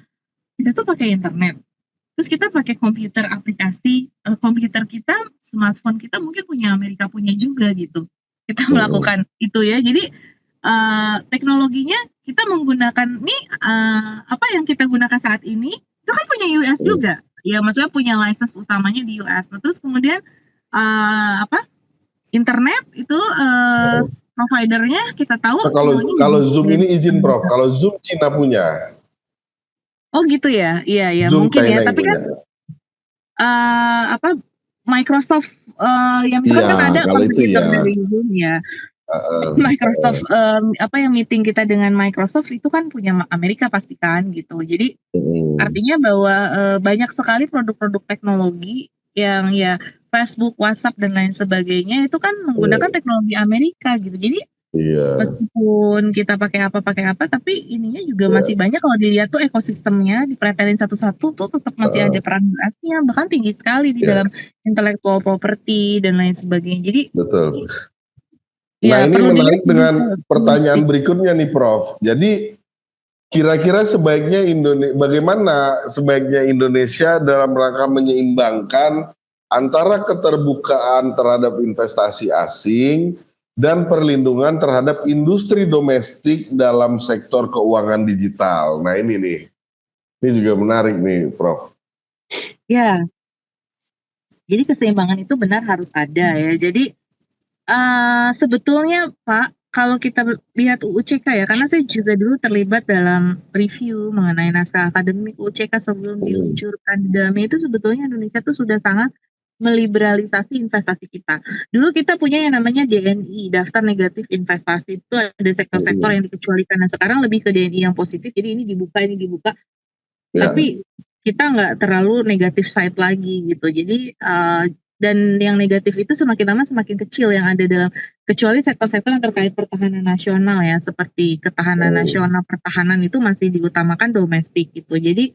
kita tuh pakai internet. Terus kita pakai komputer aplikasi, komputer kita, smartphone kita mungkin punya Amerika punya juga gitu. Kita melakukan itu ya. Jadi teknologinya kita menggunakan apa yang kita gunakan saat ini itu kan punya US juga. Ya maksudnya punya license utamanya di US. Nah, terus kemudian internet itu providernya kita tahu. Kalau Zoom ini izin Prof. Kalau Zoom Cina punya. Oh gitu ya, iya Zoom mungkin China ya. Tapi kan Microsoft yang misalkan kan ada kompetitor dari Zoom ya. Microsoft yang meeting kita dengan Microsoft itu kan punya Amerika pastikan gitu. Jadi artinya bahwa banyak sekali produk-produk teknologi yang ya Facebook, WhatsApp dan lain sebagainya itu kan menggunakan teknologi Amerika gitu. Jadi meskipun kita pakai apa, tapi ininya juga masih banyak kalau dilihat tuh ekosistemnya dipretelin satu-satu tuh tetap masih ada peran berasnya, bahkan tinggi sekali di dalam intellectual property dan lain sebagainya. Jadi betul. Nah ini menarik dengan pertanyaan berikutnya nih Prof. Jadi kira-kira bagaimana sebaiknya Indonesia dalam rangka menyeimbangkan antara keterbukaan terhadap investasi asing dan perlindungan terhadap industri domestik dalam sektor keuangan digital. Nah ini juga menarik nih Prof. Ya, jadi keseimbangan itu benar harus ada ya. Jadi sebetulnya Pak, kalau kita lihat UUCK ya, karena saya juga dulu terlibat dalam review mengenai naskah akademik UUCK sebelum diluncurkan. Di dalamnya itu sebetulnya Indonesia tuh sudah sangat meliberalisasi investasi kita. Dulu kita punya yang namanya DNI, daftar negatif investasi. Itu ada sektor-sektor yang dikecualikan. Nah sekarang lebih ke DNI yang positif, jadi ini dibuka. Tapi kita nggak terlalu negatif side lagi gitu. Jadi dan yang negatif itu semakin lama semakin kecil yang ada dalam, kecuali sektor-sektor yang terkait pertahanan nasional ya, seperti ketahanan nasional, pertahanan itu masih diutamakan domestik gitu. Jadi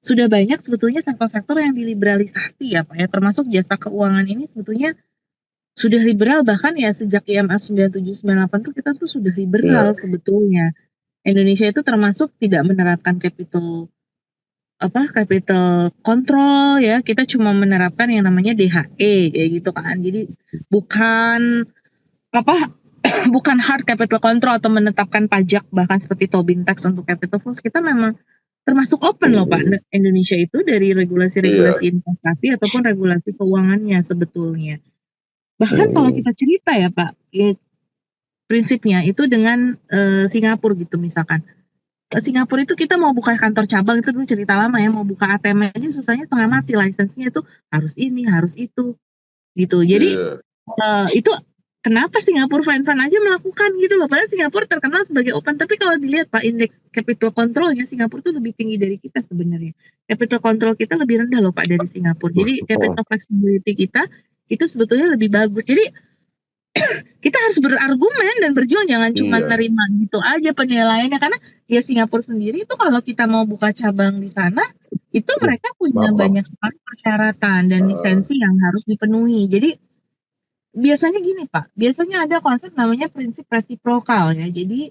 sudah banyak sebetulnya sektor-sektor yang diliberalisasi ya Pak ya, termasuk jasa keuangan ini sebetulnya sudah liberal, bahkan ya sejak IMF 9798 tuh kita tuh sudah liberal sebetulnya. Indonesia itu termasuk tidak menerapkan capital control ya, kita cuma menerapkan yang namanya DHE kayak gitu kan. Jadi bukan bukan hard capital control atau menetapkan pajak bahkan seperti Tobin tax untuk capital flows. Kita memang termasuk open loh Pak, Indonesia itu dari regulasi-regulasi investasi ataupun regulasi keuangannya sebetulnya. Bahkan kalau kita cerita ya Pak, prinsipnya itu dengan Singapura gitu misalkan. Singapura itu kita mau buka kantor cabang itu dulu cerita lama ya, mau buka ATM aja susahnya setengah mati, lisensinya itu harus ini, harus itu gitu. Jadi itu kenapa Singapura fan-fan aja melakukan gitu loh, padahal Singapura terkenal sebagai open. Tapi kalau dilihat Pak, indeks capital controlnya Singapura tuh lebih tinggi dari kita sebenarnya. Capital control kita lebih rendah loh Pak dari Singapura. Jadi capital flexibility kita itu sebetulnya lebih bagus. Jadi kita harus berargumen dan berjuang, jangan cuma nerima gitu aja penilaiannya, karena ya Singapura sendiri itu kalau kita mau buka cabang di sana itu mereka punya Maaf. banyak sekali persyaratan dan lisensi yang harus dipenuhi. Jadi biasanya gini Pak, biasanya ada konsep namanya prinsip resiprokal ya. Jadi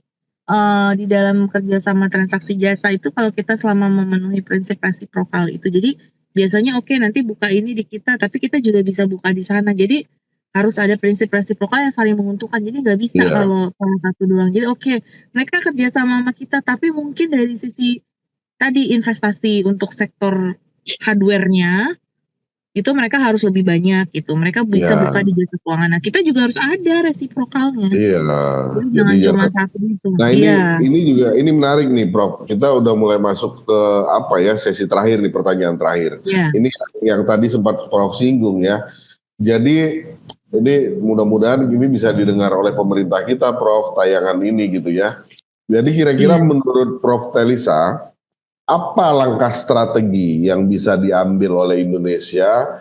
di dalam kerjasama transaksi jasa itu kalau kita selama memenuhi prinsip resiprokal itu, jadi biasanya oke nanti buka ini di kita, tapi kita juga bisa buka di sana. Jadi harus ada prinsip resiprokal yang saling menguntungkan. Jadi nggak bisa Iya. kalau salah satu doang. Jadi oke, mereka kerjasama sama kita, tapi mungkin dari sisi tadi investasi untuk sektor hardware-nya itu mereka harus lebih banyak gitu. Mereka bisa buka Ya, di jasa keuangan. Nah, kita juga harus ada resiprokalnya. iya. Jadi Jadi jangan cuma jangan. satu itu. Nah Iya, ini juga ini menarik nih Prof. Kita udah mulai masuk ke apa ya sesi terakhir nih, pertanyaan terakhir. iya. Ini yang tadi sempat Prof singgung ya. Jadi ini mudah-mudahan ini bisa didengar oleh pemerintah kita Prof, tayangan ini gitu ya. Jadi kira-kira Iya. menurut Prof Telisa, apa langkah strategi yang bisa diambil oleh Indonesia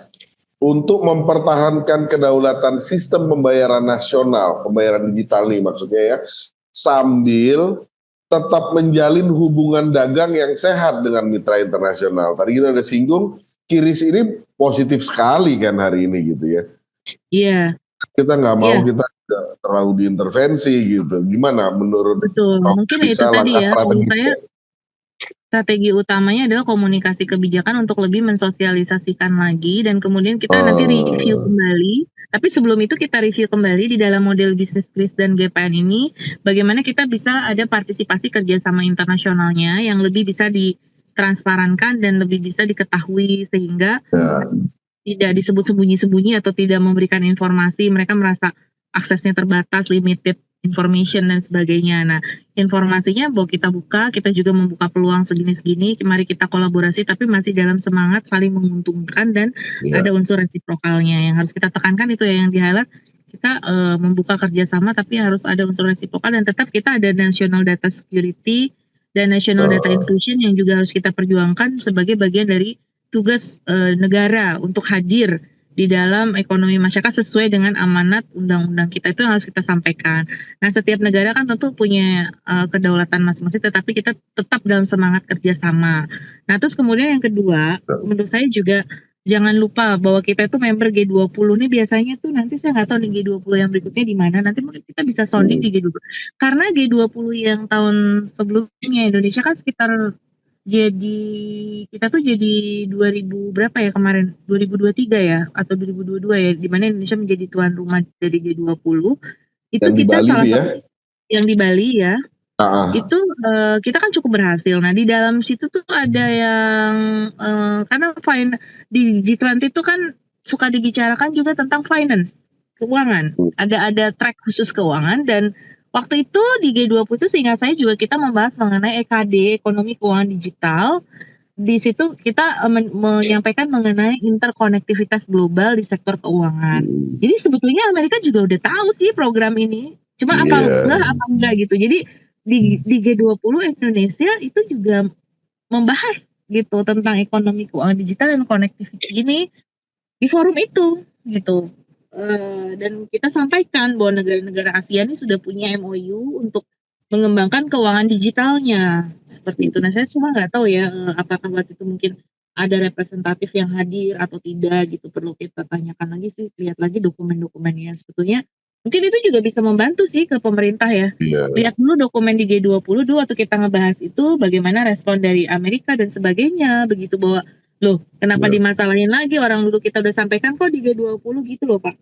untuk mempertahankan kedaulatan sistem pembayaran nasional, pembayaran digital nih maksudnya ya, sambil tetap menjalin hubungan dagang yang sehat dengan mitra internasional. Tadi kita udah singgung, QRIS ini positif sekali kan hari ini gitu ya. Iya. Kita nggak mau Iya. kita terlalu diintervensi gitu. Gimana menurut Betul. Prof Mungkin itu bisa tadi langkah ya. Kalau saya strategisnya? strategi utamanya adalah komunikasi kebijakan untuk lebih mensosialisasikan lagi dan kemudian kita nanti review kembali. Tapi sebelum itu kita review kembali di dalam model bisnis KRIS dan GPN ini bagaimana kita bisa ada partisipasi kerjasama internasionalnya yang lebih bisa ditransparankan dan lebih bisa diketahui sehingga tidak disebut sembunyi-sembunyi atau tidak memberikan informasi. Mereka merasa aksesnya terbatas, limited information dan sebagainya. Nah, informasinya bahwa kita buka, kita juga membuka peluang segini-segini, mari kita kolaborasi tapi masih dalam semangat saling menguntungkan dan ada unsur resiprokalnya. Yang harus kita tekankan itu ya yang di-highlight, kita membuka kerjasama tapi harus ada unsur resiprokal dan tetap kita ada national data security dan national data inclusion yang juga harus kita perjuangkan sebagai bagian dari tugas negara untuk hadir di dalam ekonomi masyarakat sesuai dengan amanat undang-undang kita, itu yang harus kita sampaikan. Nah, setiap negara kan tentu punya kedaulatan masing-masing, tetapi kita tetap dalam semangat kerjasama. Nah, terus kemudian yang kedua, menurut saya juga jangan lupa bahwa kita itu member G20 nih biasanya tuh nanti saya nggak tahu nih G20 yang berikutnya di mana, nanti mungkin kita bisa sounding di G20. Karena G20 yang tahun sebelumnya Indonesia kan sekitar kita tuh jadi 2000 berapa ya kemarin, 2023 ya atau 2022 ya, di mana Indonesia menjadi tuan rumah dari G20. Itu Yang di kita Bali salah itu ya? satu yang di Bali ya, itu kita kan cukup berhasil. Nah, di dalam situ tuh ada yang karena di G20 itu kan suka dibicarakan juga tentang finance, keuangan. Ada track khusus keuangan dan waktu itu di G20 itu seingat saya juga kita membahas mengenai EKD, ekonomi keuangan digital. Di situ kita menyampaikan mengenai interkonektivitas global di sektor keuangan. Jadi sebetulnya Amerika juga udah tahu sih program ini. Cuma apa enggak gitu. Jadi di G20 Indonesia itu juga membahas gitu tentang ekonomi keuangan digital dan connectivity ini di forum itu gitu. Dan kita sampaikan bahwa negara-negara Asia ini sudah punya MOU untuk mengembangkan keuangan digitalnya seperti itu. Nah, saya cuma nggak tahu ya apakah waktu itu mungkin ada representatif yang hadir atau tidak gitu, perlu kita tanyakan lagi sih, lihat lagi dokumen-dokumennya. Sebetulnya mungkin itu juga bisa membantu sih ke pemerintah ya. Lihat dulu dokumen di G20 dulu waktu kita ngebahas itu bagaimana respon dari Amerika dan sebagainya begitu, bahwa loh, kenapa dimasalahin lagi, orang dulu kita udah sampaikan kok di G20 gitu loh Pak.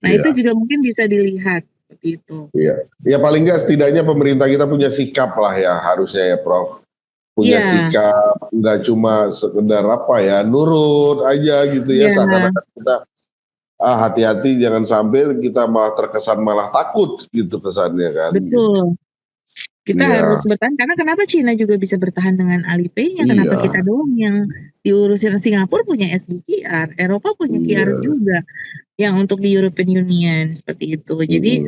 Nah itu juga mungkin bisa dilihat seperti itu. Ya paling nggak setidaknya pemerintah kita punya sikap lah ya harusnya ya Prof. Punya sikap, nggak cuma sekedar apa ya, nurut aja gitu ya, seakan-akan kita hati-hati jangan sampai kita malah terkesan malah takut gitu kesannya kan. Betul. Kita harus bertahan, karena kenapa Cina juga bisa bertahan dengan Alipay-nya, kenapa kita doang yang diurusin. Singapura punya SDQR, Eropa punya QR juga yang untuk di European Union seperti itu. Jadi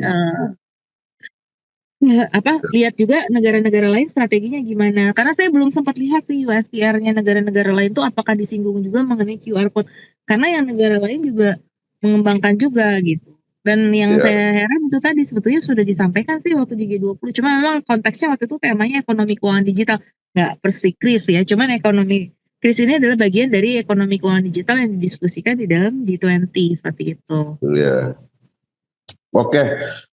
lihat juga negara-negara lain strateginya gimana. Karena saya belum sempat lihat sih USTR-nya negara-negara lain tuh apakah disinggung juga mengenai QR code. Karena yang negara lain juga mengembangkan juga gitu. Dan yang saya heran itu tadi sebetulnya sudah disampaikan sih waktu di G20. Cuma memang konteksnya waktu itu temanya ekonomi keuangan digital. Nggak persis KRIS ya, cuman ekonomi Kris ini adalah bagian dari ekonomi keuangan digital yang didiskusikan di dalam G20 seperti itu. Iya. Oke,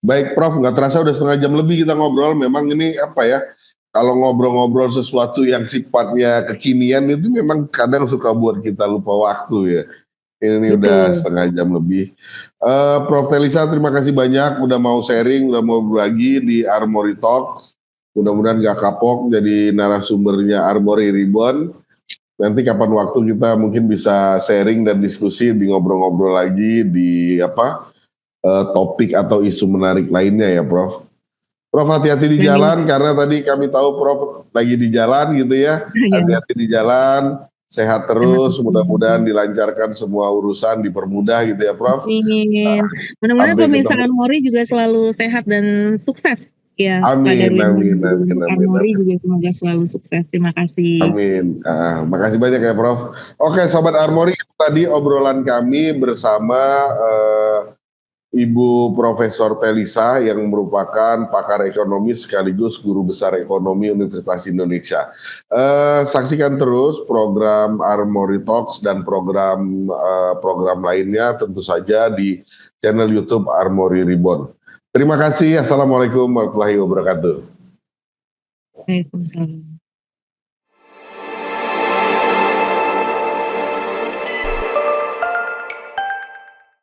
baik Prof. Nggak terasa udah setengah jam lebih kita ngobrol. Memang ini apa ya? Kalau ngobrol-ngobrol sesuatu yang sifatnya kekinian itu memang kadang suka buat kita lupa waktu ya. Ini udah setengah jam lebih. Prof. Telisa, terima kasih banyak udah mau sharing, udah mau berbagi di Armory Talks. Mudah-mudahan gak kapok jadi narasumbernya Armory Reborn. Nanti kapan waktu kita mungkin bisa sharing dan diskusi, di ngobrol-ngobrol lagi di topik atau isu menarik lainnya ya Prof. Prof, hati-hati di jalan karena tadi kami tahu Prof lagi di jalan gitu ya. Hati-hati di jalan, sehat terus, mudah-mudahan dilancarkan semua urusan, dipermudah gitu ya Prof. Amin. Mudah-mudahan pemirsa Armory juga selalu sehat dan sukses ya. Amin, amin. Armory juga semoga selalu sukses. Terima kasih. Amin. Makasih banyak ya Prof. Oke, Sobat Armory, tadi obrolan kami bersama Ibu Profesor Telisa yang merupakan pakar ekonomi sekaligus guru besar ekonomi Universitas Indonesia. Saksikan terus program Armory Talks dan program lainnya tentu saja di channel YouTube Armory Reborn. Terima kasih. Assalamualaikum warahmatullahi wabarakatuh. Waalaikumsalam.